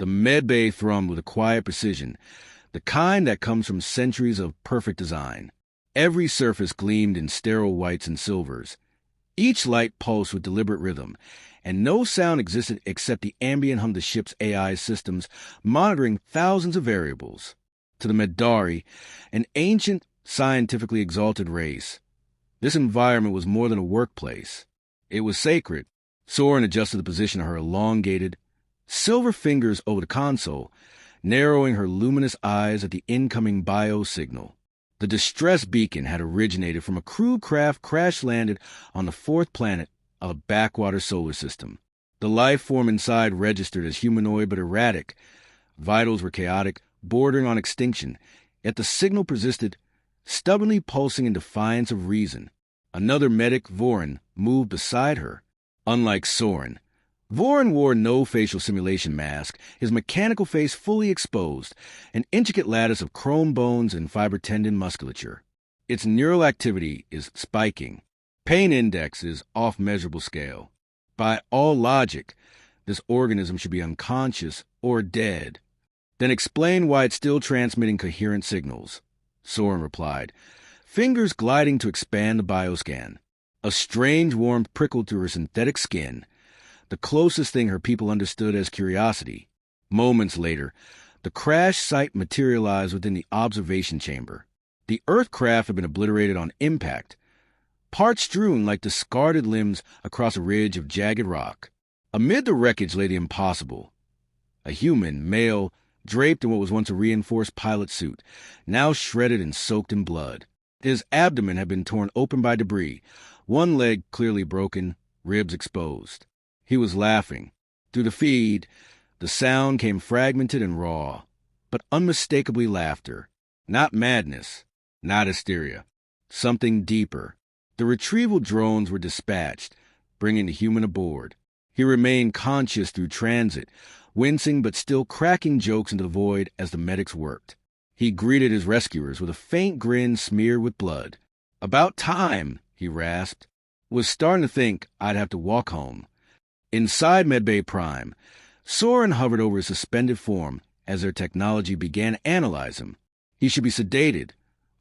The medbay thrummed with a quiet precision, the kind that comes from centuries of perfect design. Every surface gleamed in sterile whites and silvers. Each light pulsed with deliberate rhythm, and no sound existed except the ambient hum of the ship's AI systems monitoring thousands of variables. To the Medari, an ancient, scientifically exalted race, this environment was more than a workplace. It was sacred. Soren adjusted the position of her elongated, silver fingers over the console, narrowing her luminous eyes at the incoming bio-signal. The distress beacon had originated from a crew craft crash-landed on the fourth planet of a backwater solar system. The life form inside registered as humanoid but erratic. Vitals were chaotic, bordering on extinction, yet the signal persisted, stubbornly pulsing in defiance of reason. Another medic, Vorin, moved beside her. Unlike Soren, Vorin wore no facial simulation mask, his mechanical face fully exposed, an intricate lattice of chrome bones and fiber tendon musculature. Its neural activity is spiking. Pain index is off measurable scale. By all logic, this organism should be unconscious or dead. Then explain why it's still transmitting coherent signals, Soren replied, fingers gliding to expand the bioscan. A strange warmth prickled through her synthetic skin, the closest thing her people understood as curiosity. Moments later, the crash site materialized within the observation chamber. The Earth craft had been obliterated on impact, parts strewn like discarded limbs across a ridge of jagged rock. Amid the wreckage lay the impossible. A human, male, draped in what was once a reinforced pilot suit, now shredded and soaked in blood. His abdomen had been torn open by debris, one leg clearly broken, ribs exposed. He was laughing. Through the feed, the sound came fragmented and raw, but unmistakably laughter. Not madness, not hysteria. Something deeper. The retrieval drones were dispatched, bringing the human aboard. He remained conscious through transit, wincing but still cracking jokes into the void as the medics worked. He greeted his rescuers with a faint grin smeared with blood. "About time," he rasped. "Was starting to think I'd have to walk home." Inside Medbay Prime, Soren hovered over his suspended form as their technology began to analyze him. He should be sedated,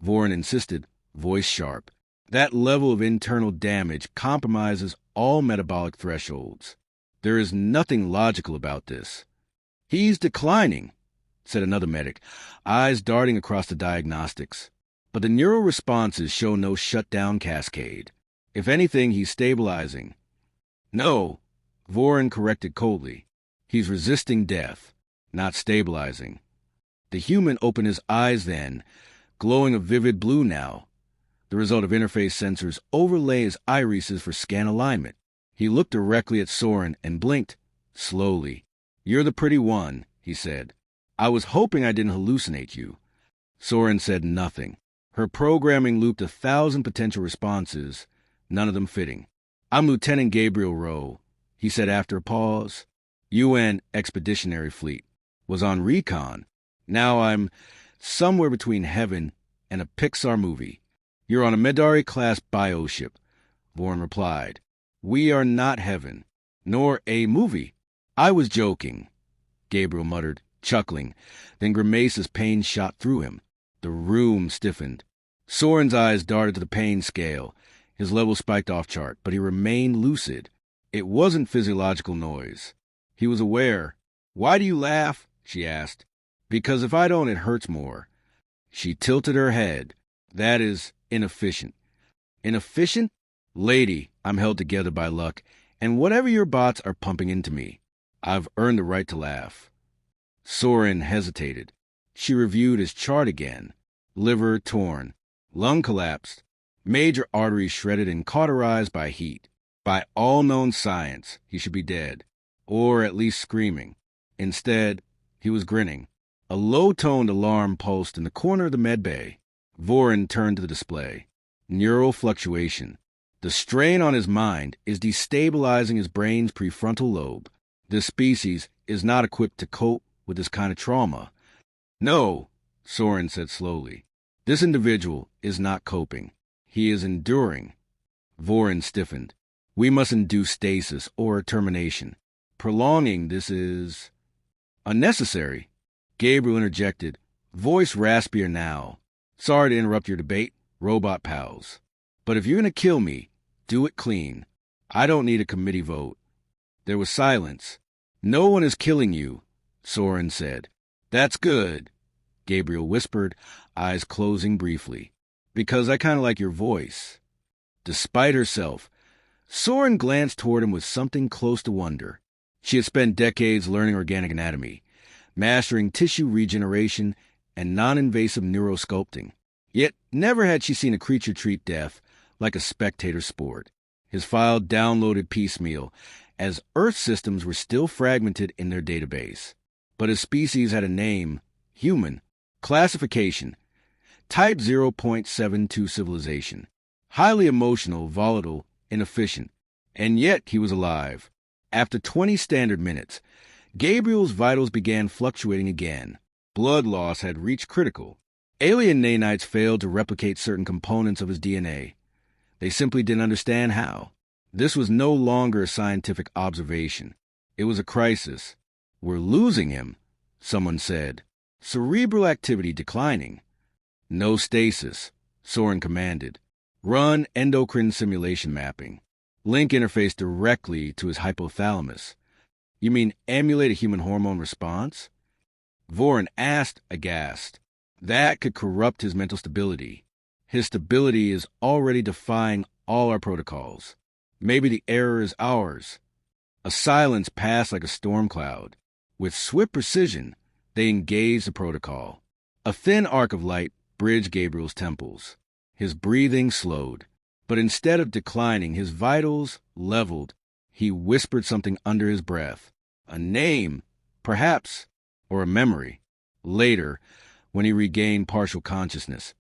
Vorin insisted, voice sharp. That level of internal damage compromises all metabolic thresholds. There is nothing logical about this. "He's declining," said another medic, eyes darting across the diagnostics. But the neural responses show no shutdown cascade. If anything, he's stabilizing. "No," Vorin corrected coldly. "He's resisting death, not stabilizing." The human opened his eyes then, glowing a vivid blue now, the result of interface sensors overlay his irises for scan alignment. He looked directly at Soren and blinked, slowly. "You're the pretty one," he said. "I was hoping I didn't hallucinate you." Soren said nothing. Her programming looped 1,000 potential responses, none of them fitting. "I'm Lieutenant Gabriel Rowe," he said after a pause. "UN Expeditionary Fleet. Was on recon. Now I'm somewhere between heaven and a Pixar movie." "You're on a Medari-class bioship," Vorin replied. "We are not heaven, nor a movie." "I was joking," Gabriel muttered, chuckling. Then grimace's pain shot through him. The room stiffened. Soren's eyes darted to the pain scale. His level spiked off chart, but he remained lucid. It wasn't physiological noise. He was aware. "Why do you laugh?" she asked. "Because if I don't, it hurts more." She tilted her head. "That is inefficient." "Inefficient? Lady, I'm held together by luck, and whatever your bots are pumping into me, I've earned the right to laugh." Soren hesitated. She reviewed his chart again. Liver torn. Lung collapsed. Major arteries shredded and cauterized by heat. By all known science, he should be dead. Or at least screaming. Instead, he was grinning. A low-toned alarm pulsed in the corner of the medbay. Vorin turned to the display. Neural fluctuation. The strain on his mind is destabilizing his brain's prefrontal lobe. This species is not equipped to cope with this kind of trauma. "No," Soren said slowly. "This individual is not coping. He is enduring." Vorin stiffened. "We must induce stasis or termination. Prolonging this is..." Unnecessary? Gabriel interjected, voice raspier now. Sorry to interrupt your debate, robot pals. But if you're going to kill me, do it clean. I don't need a committee vote. There was silence. No one is killing you, Soren said. That's good, Gabriel whispered, eyes closing briefly. Because I kind of like your voice. Despite herself, Soren glanced toward him with something close to wonder. She had spent decades learning organic anatomy, mastering tissue regeneration and non-invasive neurosculpting. Yet never had she seen a creature treat death like a spectator sport. His file downloaded piecemeal, as Earth systems were still fragmented in their database. But his species had a name, human, classification, type 0.72 civilization, highly emotional, volatile, inefficient, and yet he was alive. After 20 standard minutes, Gabriel's vitals began fluctuating again. Blood loss had reached critical. Alien nanites failed to replicate certain components of his DNA. They simply didn't understand how. This was no longer a scientific observation. It was a crisis. We're losing him, someone said. Cerebral activity declining. No stasis, Soren commanded. Run endocrine simulation mapping. Link interface directly to his hypothalamus. You mean emulate a human hormone response? Voren asked, aghast. That could corrupt his mental stability. His stability is already defying all our protocols. Maybe the error is ours. A silence passed like a storm cloud. With swift precision, they engaged the protocol. A thin arc of light bridged Gabriel's temples. His breathing slowed. But instead of declining, his vitals leveled. He whispered something under his breath. A name, perhaps, or a memory. Later, when he regained partial consciousness,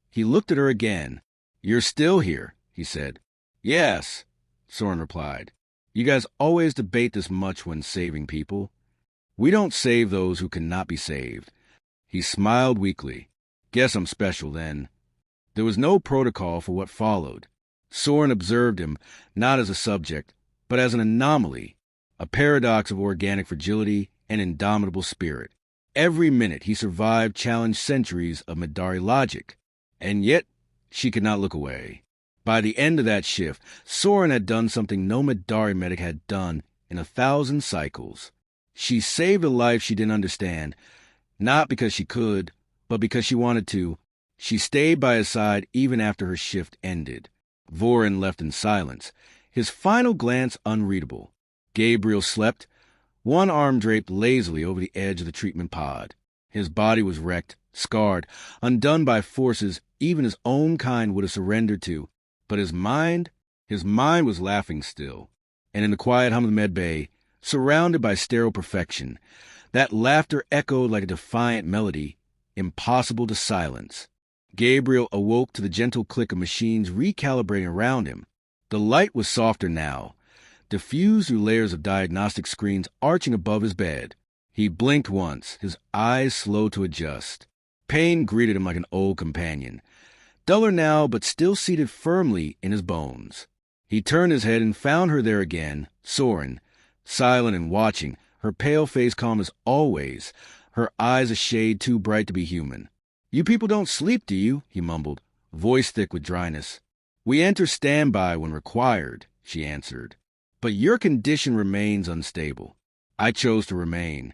he looked at her again. You're still here, he said. Yes, Soren replied. You guys always debate this much when saving people. We don't save those who cannot be saved. He smiled weakly. Guess I'm special then. There was no protocol for what followed. Soren observed him, not as a subject, but as an anomaly, a paradox of organic fragility and indomitable spirit. Every minute he survived challenged centuries of Madari logic, and yet she could not look away. By the end of that shift, Soren had done something no Madari medic had done in 1,000 cycles. She saved a life she didn't understand, not because she could, but because she wanted to. She stayed by his side even after her shift ended. Voren left in silence, his final glance unreadable. Gabriel slept, one arm draped lazily over the edge of the treatment pod. His body was wrecked, scarred, undone by forces even his own kind would have surrendered to. But his mind was laughing still. And in the quiet hum of the med bay, surrounded by sterile perfection, that laughter echoed like a defiant melody, impossible to silence. Gabriel awoke to the gentle click of machines recalibrating around him. The light was softer now, diffused through layers of diagnostic screens arching above his bed. He blinked once, his eyes slow to adjust. Pain greeted him like an old companion, duller now but still seated firmly in his bones. He turned his head and found her there again, Soren, silent and watching, her pale face calm as always, her eyes a shade too bright to be human. You people don't sleep, do you? He mumbled, voice thick with dryness. We enter standby when required, she answered. But your condition remains unstable. I chose to remain.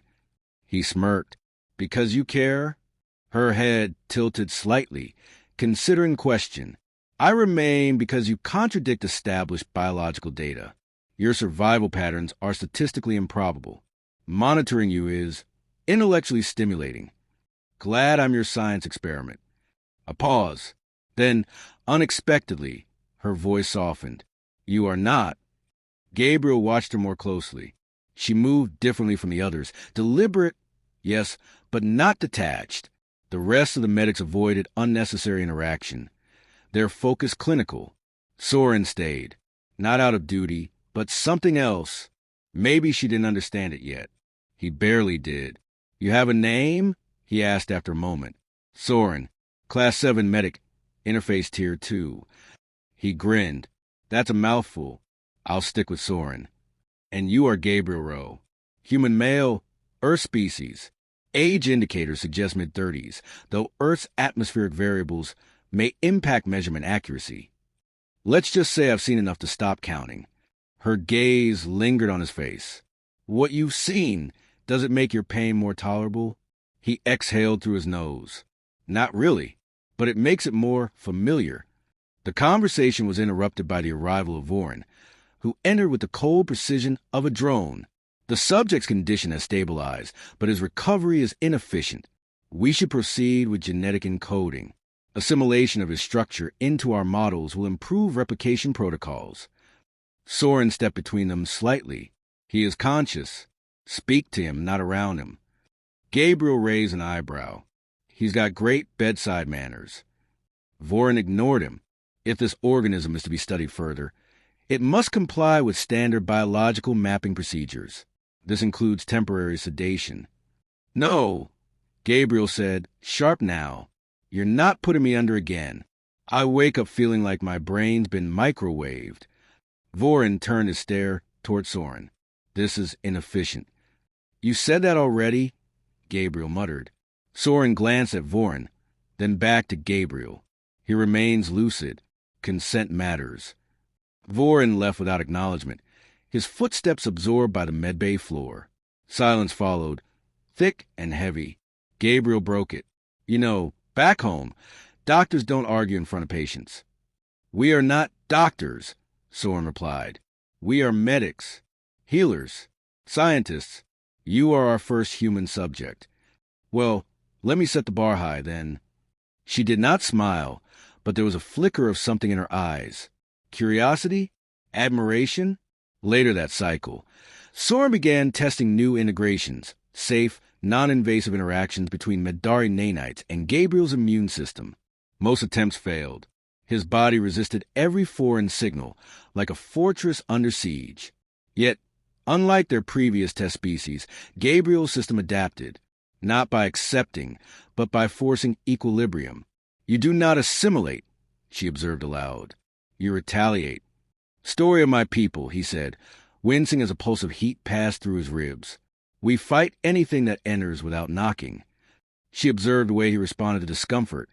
He smirked. Because you care? Her head tilted slightly, considering question. I remain because you contradict established biological data. Your survival patterns are statistically improbable. Monitoring you is intellectually stimulating. Glad I'm your science experiment. A pause. Then, unexpectedly, her voice softened. You are not. Gabriel watched her more closely. She moved differently from the others. Deliberate, yes, but not detached. The rest of the medics avoided unnecessary interaction. Their focus clinical. Soren stayed. Not out of duty, but something else. Maybe she didn't understand it yet. He barely did. You have a name? He asked after a moment. Soren, Class 7 medic, interface Tier 2. He grinned. That's a mouthful. I'll stick with Soren. And you are Gabriel Rowe. Human male, Earth species. Age indicators suggest mid-30s, though Earth's atmospheric variables may impact measurement accuracy. Let's just say I've seen enough to stop counting. Her gaze lingered on his face. What you've seen, does it make your pain more tolerable? He exhaled through his nose. Not really, but it makes it more familiar. The conversation was interrupted by the arrival of Voren, who entered with the cold precision of a drone. The subject's condition has stabilized, but his recovery is inefficient. We should proceed with genetic encoding. Assimilation of his structure into our models will improve replication protocols. Soren stepped between them slightly. He is conscious. Speak to him, not around him. Gabriel raised an eyebrow. He's got great bedside manners. Voren ignored him. If this organism is to be studied further, it must comply with standard biological mapping procedures. This includes temporary sedation. No, Gabriel said, sharp now. You're not putting me under again. I wake up feeling like my brain's been microwaved. Voren turned his stare toward Soren. This is inefficient. You said that already? Gabriel muttered. Soren glanced at Voren, then back to Gabriel. He remains lucid. Consent matters. Voren left without acknowledgement, his footsteps absorbed by the medbay floor. Silence followed, thick and heavy. Gabriel broke it. You know, back home, doctors don't argue in front of patients. We are not doctors, Soren replied. We are medics, healers, scientists. You are our first human subject. Well, let me set the bar high, then. She did not smile, but there was a flicker of something in her eyes. Curiosity? Admiration? Later that cycle, Soren began testing new integrations, safe, non-invasive interactions between Medari nanites and Gabriel's immune system. Most attempts failed. His body resisted every foreign signal, like a fortress under siege. Yet, unlike their previous test species, Gabriel's system adapted, not by accepting, but by forcing equilibrium. You do not assimilate, she observed aloud. You retaliate. Story of my people, he said, wincing as a pulse of heat passed through his ribs. We fight anything that enters without knocking. She observed the way he responded to discomfort.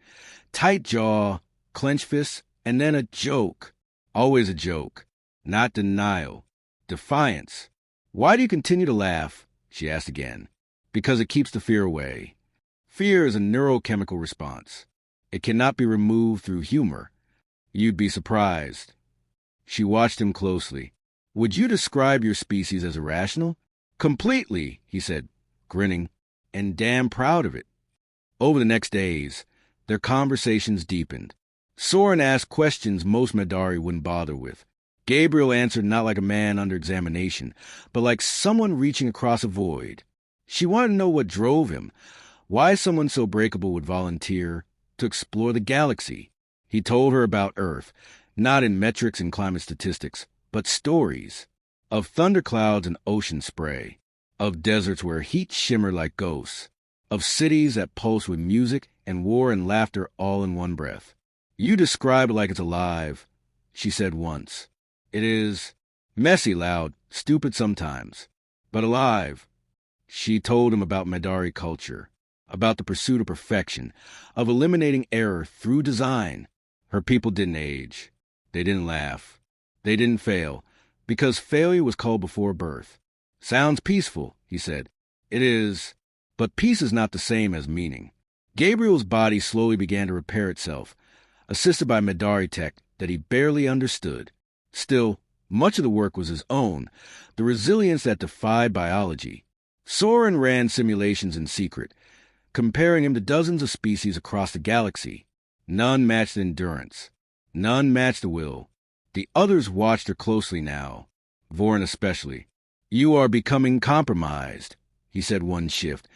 Tight jaw, clenched fists, and then a joke. Always a joke. Not denial. Defiance. Why do you continue to laugh? She asked again. Because it keeps the fear away. Fear is a neurochemical response. It cannot be removed through humor. You'd be surprised. She watched him closely. Would you describe your species as irrational? Completely, he said, grinning, and damn proud of it. Over the next days, their conversations deepened. Soren asked questions most Medari wouldn't bother with. Gabriel answered not like a man under examination, but like someone reaching across a void. She wanted to know what drove him, why someone so breakable would volunteer to explore the galaxy. He told her about Earth, not in metrics and climate statistics, but stories. Of thunderclouds and ocean spray. Of deserts where heat shimmered like ghosts. Of cities that pulse with music and war and laughter all in one breath. You describe it like it's alive, she said once. It is messy, loud, stupid sometimes, but alive. She told him about Medari culture, about the pursuit of perfection, of eliminating error through design. Her people didn't age. They didn't laugh. They didn't fail, because failure was called before birth. Sounds peaceful, he said. It is, but peace is not the same as meaning. Gabriel's body slowly began to repair itself, assisted by Medari tech that he barely understood. Still, much of the work was his own, the resilience that defied biology. Soren ran simulations in secret, comparing him to dozens of species across the galaxy. None matched the endurance. None matched the will. The others watched her closely now, Voren especially. You are becoming compromised, he said one shift,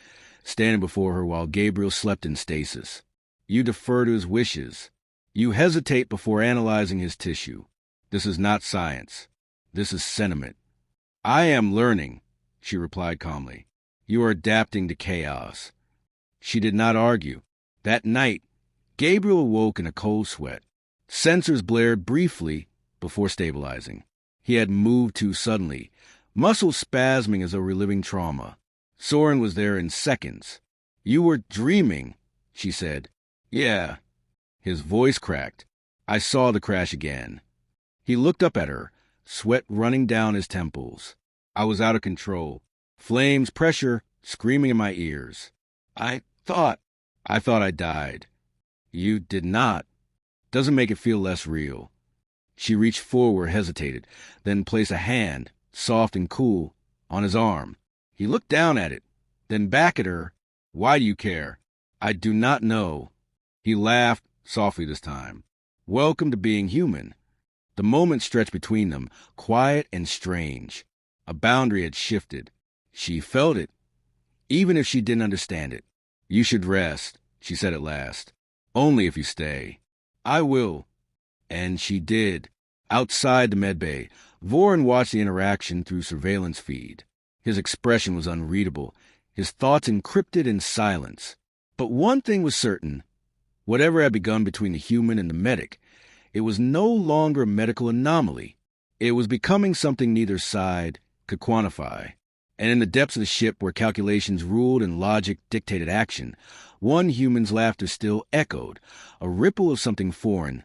standing before her while Gabriel slept in stasis. You defer to his wishes. You hesitate before analyzing his tissue. This is not science. This is sentiment. I am learning, she replied calmly. You are adapting to chaos. She did not argue. That night, Gabriel awoke in a cold sweat. Sensors blared briefly before stabilizing. He had moved too suddenly, muscles spasming as though reliving trauma. Soren was there in seconds. You were dreaming, she said. Yeah. His voice cracked. I saw the crash again. He looked up at her, sweat running down his temples. I was out of control. Flames, pressure, screaming in my ears. I thought I died. You did not. Doesn't make it feel less real. She reached forward, hesitated, then placed a hand, soft and cool, on his arm. He looked down at it, then back at her. Why do you care? I do not know. He laughed, softly this time. Welcome to being human. The moment stretched between them, quiet and strange. A boundary had shifted. She felt it, even if she didn't understand it. You should rest, she said at last. Only if you stay. I will. And she did. Outside the medbay, Voren watched the interaction through surveillance feed. His expression was unreadable, his thoughts encrypted in silence. But one thing was certain. Whatever had begun between the human and the medic, it was no longer a medical anomaly. It was becoming something neither side could quantify. And in the depths of the ship where calculations ruled and logic dictated action, one human's laughter still echoed, a ripple of something foreign,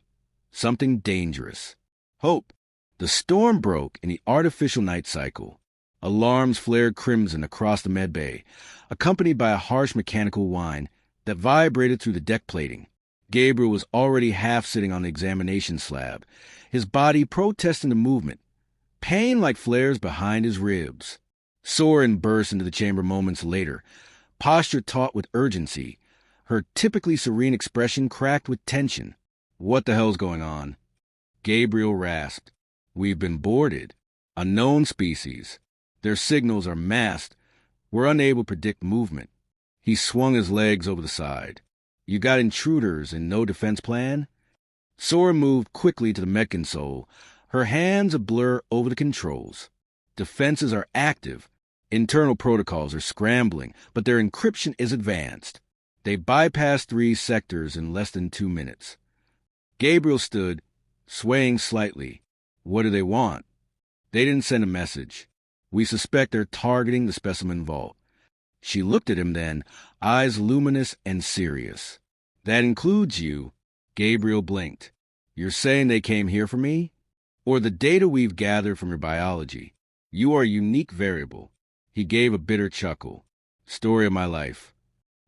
something dangerous. Hope. The storm broke in the artificial night cycle. Alarms flared crimson across the medbay, accompanied by a harsh mechanical whine that vibrated through the deck plating. Gabriel was already half sitting on the examination slab, his body protesting the movement, pain like flares behind his ribs. Soren burst into the chamber moments later, posture taut with urgency, her typically serene expression cracked with tension. What the hell's going on? Gabriel rasped. We've been boarded. A known species. Their signals are masked. We're unable to predict movement. He swung his legs over the side. You got intruders and no defense plan? Soren moved quickly to the med console, her hands a blur over the controls. Defenses are active. Internal protocols are scrambling, but their encryption is advanced. They bypassed 3 sectors in less than 2 minutes. Gabriel stood, swaying slightly. What do they want? They didn't send a message. We suspect they're targeting the specimen vault. She looked at him then, eyes luminous and serious. That includes you. Gabriel blinked. You're saying they came here for me? Or the data we've gathered from your biology? You are a unique variable. He gave a bitter chuckle. Story of my life.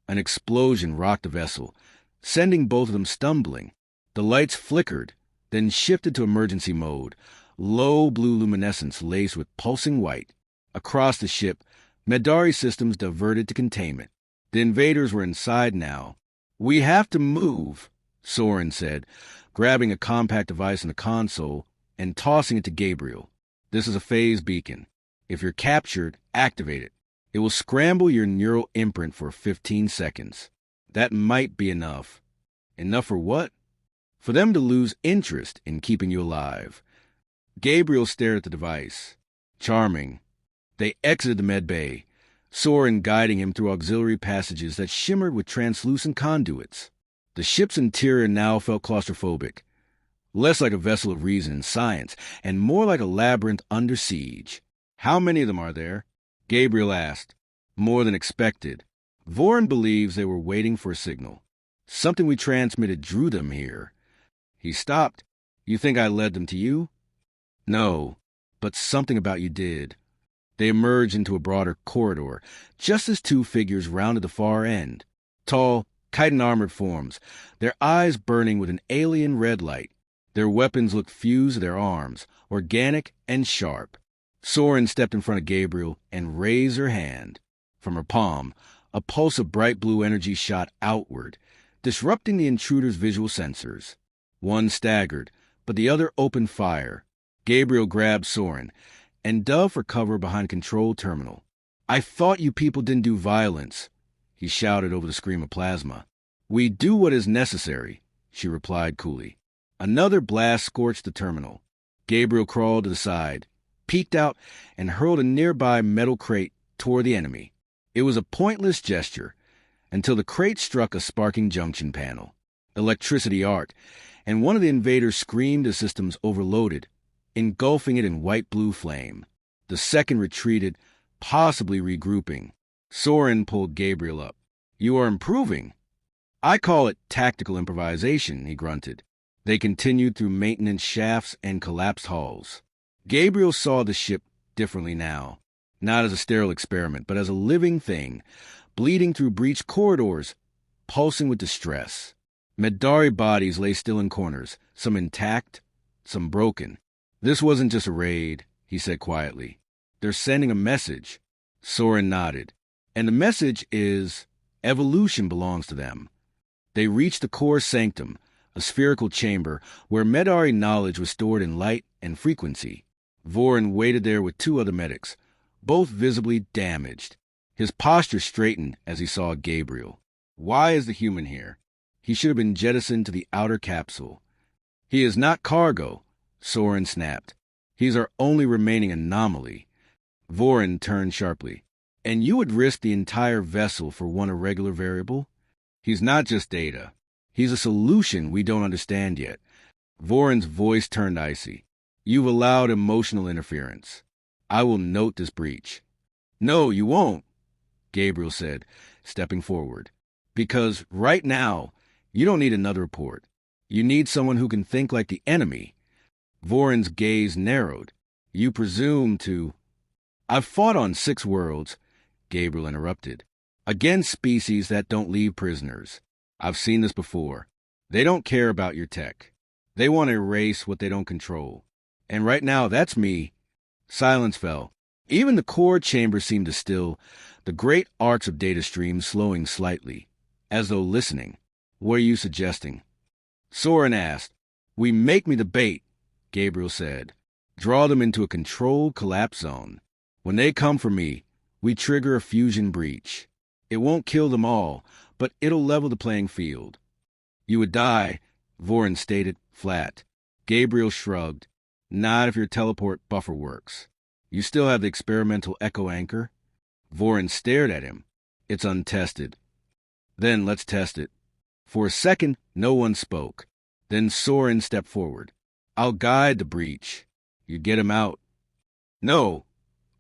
An explosion rocked the vessel, sending both of them stumbling. The lights flickered, then shifted to emergency mode, low blue luminescence laced with pulsing white. Across the ship, Medari systems diverted to containment. The invaders were inside now. We have to move, Soren said, grabbing a compact device in the console and tossing it to Gabriel. This is a phase beacon. If you're captured, activate it. It will scramble your neural imprint for 15 seconds. That might be enough. Enough for what? For them to lose interest in keeping you alive. Gabriel stared at the device. Charming. They exited the med bay, Soren guiding him through auxiliary passages that shimmered with translucent conduits. The ship's interior now felt claustrophobic, less like a vessel of reason and science, and more like a labyrinth under siege. How many of them are there? Gabriel asked. More than expected. Voren believes they were waiting for a signal. Something we transmitted drew them here. He stopped. You think I led them to you? No, but something about you did. They emerged into a broader corridor, just as 2 figures rounded the far end. Tall, chitin-armored forms, their eyes burning with an alien red light. Their weapons looked fused to their arms, organic and sharp. Soren stepped in front of Gabriel and raised her hand. From her palm, a pulse of bright blue energy shot outward, disrupting the intruder's visual sensors. One staggered, but the other opened fire. Gabriel grabbed Soren and dove for cover behind a control terminal. I thought you people didn't do violence, he shouted over the scream of plasma. We do what is necessary, she replied coolly. Another blast scorched the terminal. Gabriel crawled to the side, peeked out, and hurled a nearby metal crate toward the enemy. It was a pointless gesture until the crate struck a sparking junction panel. Electricity arced, and one of the invaders screamed as systems overloaded, engulfing it in white-blue flame. The second retreated, possibly regrouping. Soren pulled Gabriel up. You are improving. I call it tactical improvisation, he grunted. They continued through maintenance shafts and collapsed halls. Gabriel saw the ship differently now, not as a sterile experiment, but as a living thing, bleeding through breached corridors, pulsing with distress. Medari bodies lay still in corners, some intact, some broken. This wasn't just a raid, he said quietly. They're sending a message. Soren nodded. And the message is, evolution belongs to them. They reached the core sanctum, a spherical chamber where Medari knowledge was stored in light and frequency. Vorin waited there with two other medics, both visibly damaged. His posture straightened as he saw Gabriel. Why is the human here? He should have been jettisoned to the outer capsule. He is not cargo, Soren snapped. He's our only remaining anomaly. Vorin turned sharply. And you would risk the entire vessel for one irregular variable? He's not just data. He's a solution we don't understand yet. Vorin's voice turned icy. You've allowed emotional interference. I will note this breach. No, you won't, Gabriel said, stepping forward. Because right now, you don't need another report. You need someone who can think like the enemy. Vorin's gaze narrowed. You presume to... I've fought on 6 worlds, Gabriel interrupted. Against species that don't leave prisoners. I've seen this before. They don't care about your tech. They want to erase what they don't control. And right now, that's me. Silence fell. Even the core chamber seemed to still, the great arcs of data streams slowing slightly, as though listening. What are you suggesting? Soren asked. We make me the bait, Gabriel said. Draw them into a controlled collapse zone. When they come for me, we trigger a fusion breach. It won't kill them all, but it'll level the playing field. You would die, Vorin stated, flat. Gabriel shrugged. Not if your teleport buffer works. You still have the experimental echo anchor? Vorin stared at him. It's untested. Then let's test it. For a second, no one spoke. Then Soren stepped forward. I'll guide the breach. You get him out. No,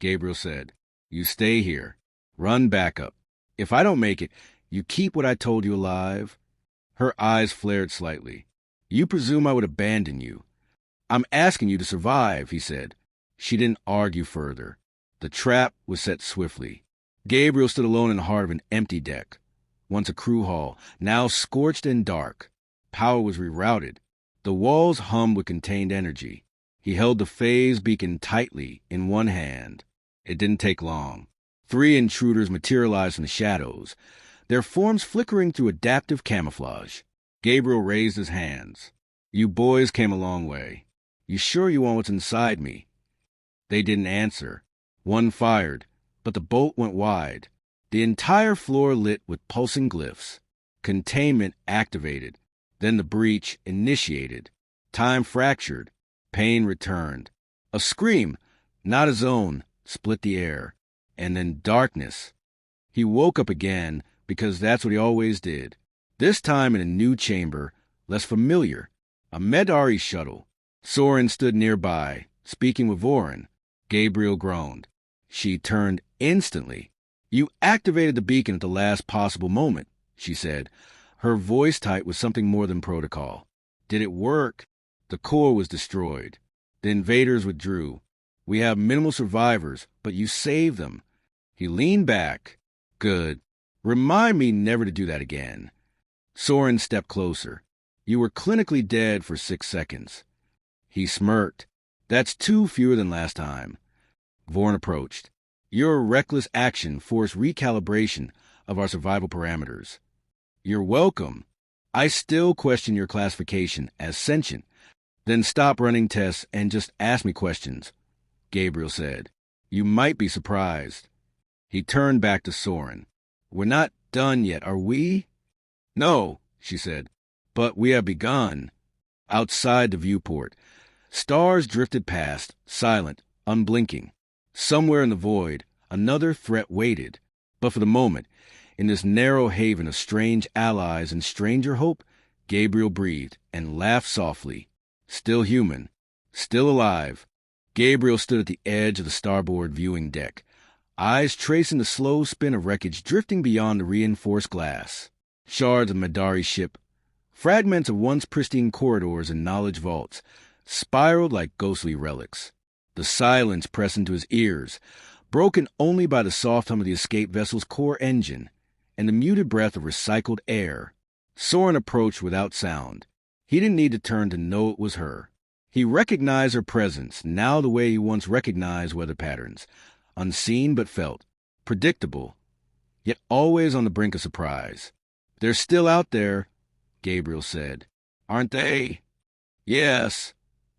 Gabriel said. You stay here. Run backup. If I don't make it, you keep what I told you alive. Her eyes flared slightly. You presume I would abandon you. I'm asking you to survive, he said. She didn't argue further. The trap was set swiftly. Gabriel stood alone in the heart of an empty deck. Once a crew hall, now scorched and dark. Power was rerouted. The walls hummed with contained energy. He held the phase beacon tightly in one hand. It didn't take long. 3 intruders materialized from the shadows, their forms flickering through adaptive camouflage. Gabriel raised his hands. You boys came a long way. You sure you want what's inside me? They didn't answer. One fired, but the bolt went wide. The entire floor lit with pulsing glyphs. Containment activated. Then the breach initiated. Time fractured. Pain returned. A scream, not his own, split the air. And then darkness. He woke up again because that's what he always did. This time in a new chamber, less familiar. A Medari shuttle. Soren stood nearby, speaking with Vorin. Gabriel groaned. She turned instantly. You activated the beacon at the last possible moment, she said. Her voice tight with something more than protocol. Did it work? The core was destroyed. The invaders withdrew. We have minimal survivors, but you saved them. He leaned back. Good. Remind me never to do that again. Soren stepped closer. You were clinically dead for 6 seconds. He smirked. That's 2 fewer than last time. Vorin approached. Your reckless action forced recalibration of our survival parameters. You're welcome. I still question your classification as sentient. Then stop running tests and just ask me questions, Gabriel said. You might be surprised. He turned back to Soren. We're not done yet, are we? No, she said, but we have begun. Outside the viewport, stars drifted past, silent, unblinking. Somewhere in the void, another threat waited. But for the moment, in this narrow haven of strange allies and stranger hope, Gabriel breathed and laughed softly. Still human, still alive. Gabriel stood at the edge of the starboard viewing deck. eyes tracing the slow spin of wreckage drifting beyond the reinforced glass. Shards of Madari's ship, fragments of once pristine corridors and knowledge vaults, spiraled like ghostly relics. The silence pressed into his ears, broken only by the soft hum of the escape vessel's core engine and the muted breath of recycled air. Soren approached without sound. He didn't need to turn to know it was her. He recognized her presence, now the way he once recognized weather patterns, unseen but felt, predictable, yet always on the brink of surprise. "They're still out there," Gabriel said. "Aren't they?" "Yes,"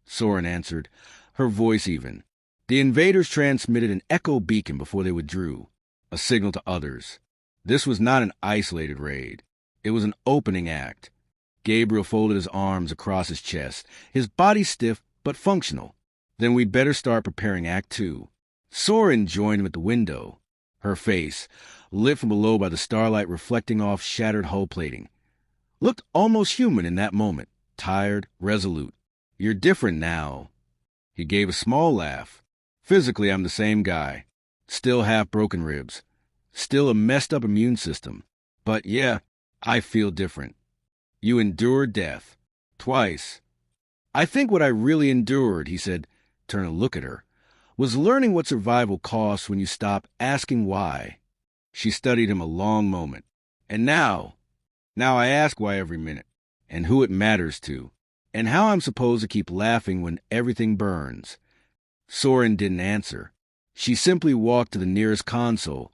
Soren answered, her voice even. The invaders transmitted an echo beacon before they withdrew, a signal to others. This was not an isolated raid. It was an opening act. Gabriel folded his arms across his chest, his body stiff but functional. "Then we'd better start preparing Act 2. Soren joined him at the window, her face, lit from below by the starlight reflecting off shattered hull plating, looked almost human in that moment, tired, resolute. "You're different now." He gave a small laugh. "Physically, I'm the same guy. Still half broken ribs. Still a messed up immune system. But yeah, I feel different. You endured death. Twice." "I think what I really endured," he said, turning to look at her, "was learning what survival costs when you stop asking why." She studied him a long moment. "And now I ask why every minute, and who it matters to, and how I'm supposed to keep laughing when everything burns." Soren didn't answer. She simply walked to the nearest console,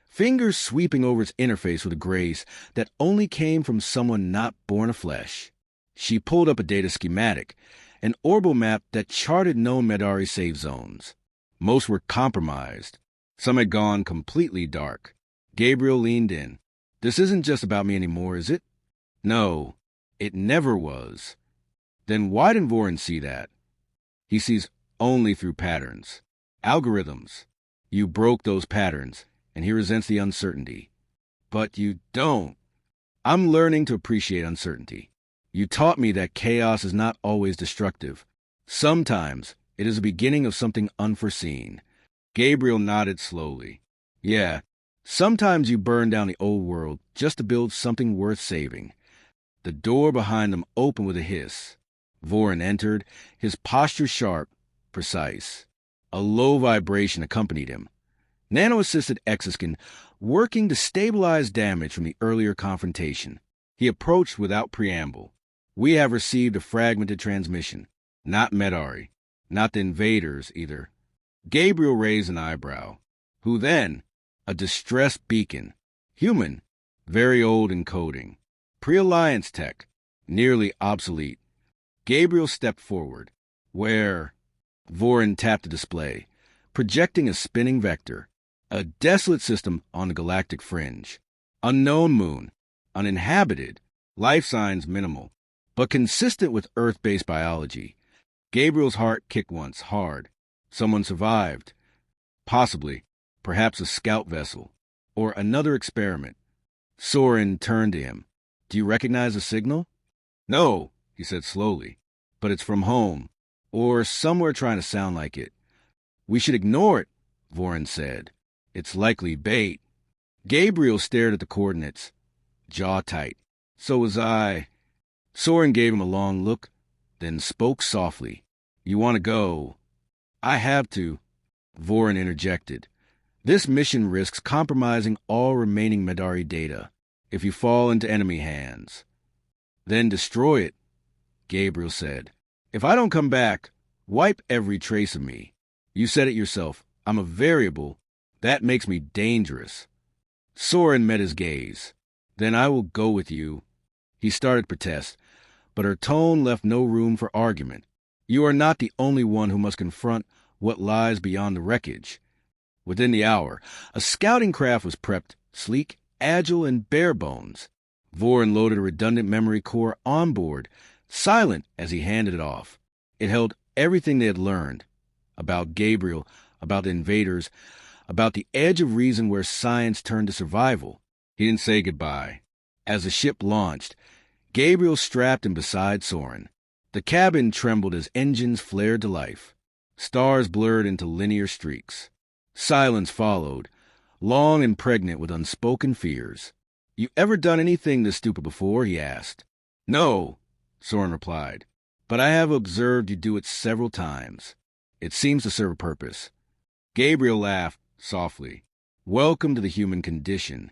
fingers sweeping over its interface with a grace that only came from someone not born of flesh. She pulled up a data schematic, an orbital map that charted known Madari safe zones. Most were compromised. Some had gone completely dark. Gabriel leaned in. "This isn't just about me anymore, is it?" "No, it never was." "Then why didn't Voren see that?" "He sees only through patterns. Algorithms. You broke those patterns, and he resents the uncertainty." "But you don't." "I'm learning to appreciate uncertainty. You taught me that chaos is not always destructive. Sometimes it is the beginning of something unforeseen." Gabriel nodded slowly. "Yeah, sometimes you burn down the old world just to build something worth saving." The door behind them opened with a hiss. Voren entered, his posture sharp, precise. A low vibration accompanied him. Nano-assisted exoskin working to stabilize damage from the earlier confrontation. He approached without preamble. "We have received a fragmented transmission. Not Madari. Not the invaders, either." Gabriel raised an eyebrow. "Who then?" "A distressed beacon. Human. Very old in coding. Pre-alliance tech. Nearly obsolete." Gabriel stepped forward. "Where?" Voren tapped the display, projecting a spinning vector. "A desolate system on the galactic fringe. Unknown moon. Uninhabited. Life signs minimal. But consistent with Earth-based biology." Gabriel's heart kicked once, hard. Someone survived. Possibly. Perhaps a scout vessel. Or another experiment. Soren turned to him. "Do you recognize the signal?" "No," he said slowly. "But it's from home. Or somewhere trying to sound like it." "We should ignore it," Voren said. "It's likely bait." Gabriel stared at the coordinates, jaw tight. "So was I." Soren gave him a long look, then spoke softly. "You want to go?" "I have to," Voren interjected. "This mission risks compromising all remaining Madari data if you fall into enemy hands." "Then destroy it," Gabriel said. "If I don't come back, wipe every trace of me. You said it yourself. I'm a variable. That makes me dangerous." Soren met his gaze. "Then I will go with you." He started to protest, but her tone left no room for argument. "You are not the only one who must confront what lies beyond the wreckage." Within the hour, a scouting craft was prepped, sleek, agile, and bare bones. Voren loaded a redundant memory core on board, silent as he handed it off. It held everything they had learned about Gabriel, about the invaders, about the edge of reason where science turned to survival. He didn't say goodbye. As the ship launched, Gabriel strapped him beside Soren. The cabin trembled as engines flared to life. Stars blurred into linear streaks. Silence followed, long and pregnant with unspoken fears. "You ever done anything this stupid before?" he asked. "No," Soren replied, "but I have observed you do it several times. It seems to serve a purpose." Gabriel laughed softly. "Welcome to the human condition."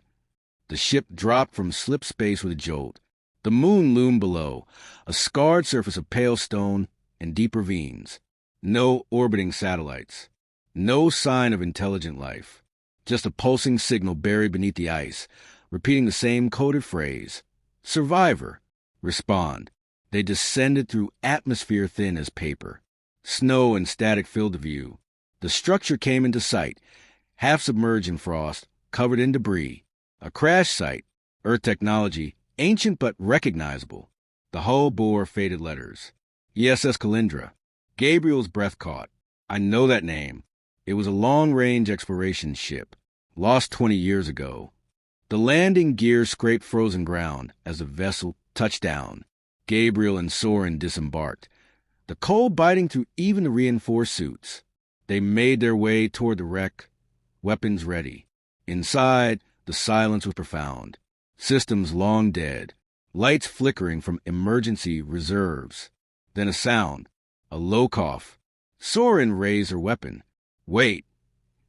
The ship dropped from slip space with a jolt. The moon loomed below, a scarred surface of pale stone and deep ravines. No orbiting satellites. No sign of intelligent life. Just a pulsing signal buried beneath the ice, repeating the same coded phrase. "Survivor. Respond." They descended through atmosphere thin as paper. Snow and static filled the view. The structure came into sight, half submerged in frost, covered in debris. A crash site, Earth technology, ancient but recognizable. The hull bore faded letters. ESS Calindra. Gabriel's breath caught. "I know that name. It was a long-range exploration ship, lost 20 years ago." The landing gear scraped frozen ground as the vessel touched down. Gabriel and Soren disembarked, the cold biting through even the reinforced suits. They made their way toward the wreck, weapons ready. Inside, the silence was profound. Systems long dead, lights flickering from emergency reserves. Then a sound, a low cough. Soren raised her weapon. "Wait,"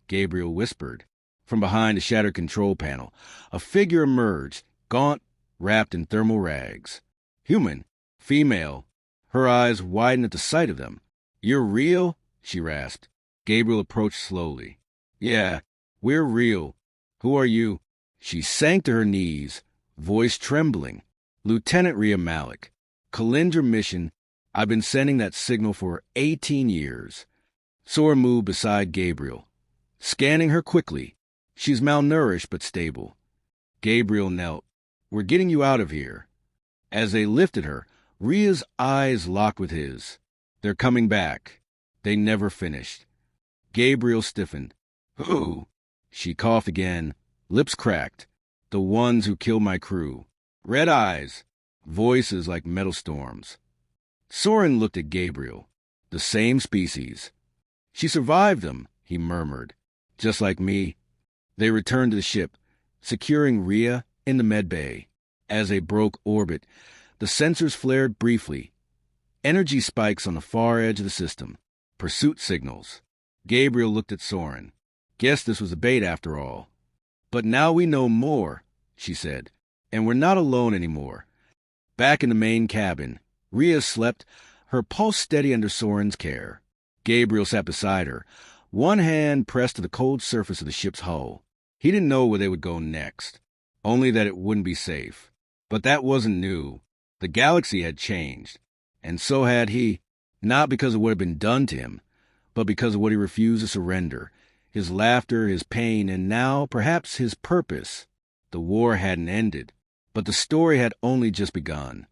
Gabriel whispered. From behind the shattered control panel, a figure emerged, gaunt, wrapped in thermal rags. Human, female. Her eyes widened at the sight of them. "You're real?" she rasped. Gabriel approached slowly. "Yeah, we're real. Who are you?" She sank to her knees, voice trembling. "Lieutenant Rhea Malik. Calindra mission. I've been sending that signal for 18 years. Soren moved beside Gabriel, scanning her quickly. She's malnourished but stable. Gabriel knelt. "We're getting you out of here." As they lifted her, Rhea's eyes locked with his. "They're coming back." They never finished. Gabriel stiffened. "Who?" She coughed again, lips cracked. "The ones who killed my crew. Red eyes, voices like metal storms." Soren looked at Gabriel. "The same species." "She survived them," he murmured. "Just like me." They returned to the ship, securing Rhea in the med bay. As they broke orbit, the sensors flared briefly. Energy spikes on the far edge of the system. Pursuit signals. Gabriel looked at Soren. "Guess this was a bait after all." "But now we know more," she said, "and we're not alone anymore." Back in the main cabin, Rhea slept, her pulse steady under Soren's care. Gabriel sat beside her, one hand pressed to the cold surface of the ship's hull. He didn't know where they would go next, only that it wouldn't be safe. But that wasn't new. The galaxy had changed, and so had he, not because of what had been done to him, but because of what he refused to surrender, his laughter, his pain, and now, perhaps, his purpose. The war hadn't ended, but the story had only just begun.